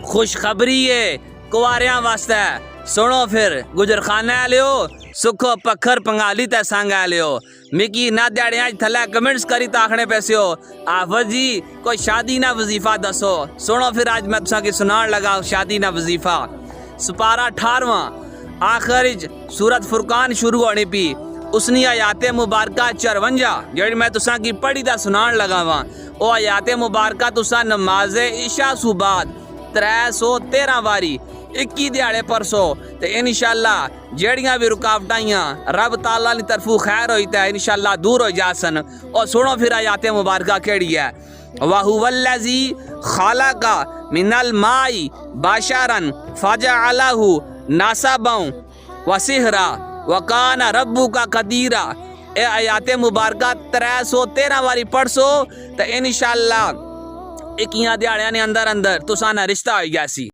خوشخبری ہے کواریاں واسطے سنو پھر گجر خانہ لیو سکھو پکھر پنگالی تے سانگا لیو مکی نہ دیڑیاں تھلے کمنٹس کری تاکھنے پیسے ہو آفت جی کوئی شادی نہ وظیفہ دسو سنو پھر آج میں تساں کی سنان لگا شادی نہ وظیفہ سپارہ 18واں آخرج سورت فرقان شروع ہونے پی اسنی آیات مبارکہ 54 جڑی میں تساں کی پڑھی دا سنان لگا وا او آیات مبارکہ تساں نماز عشاء سو بعد 313 واری 21 دیہڑے پرسو تے انشاءاللہ جیڑیاں بھی رکاوٹائیاں رب تعالیٰ نے طرفو خیر ہوئی تے انشاءاللہ دور ہو جاسن اور سنو پھر آیات مبارکہ کیڑی ہے وَهُوَ الَّذِي خَلَقَ مِنَ الْمَاءِ بَشَرًا فَجَعَلَهُ نَسَبًا وَسِحْرًا وَكَانَ رَبُّكَ قَدِيرًا اے آیات مبارکہ 313 واری پڑھسو تے انشاءاللہ اکیاں دیہڑیاں نے اندر تساں نہ رشتہ ہوئی جاسی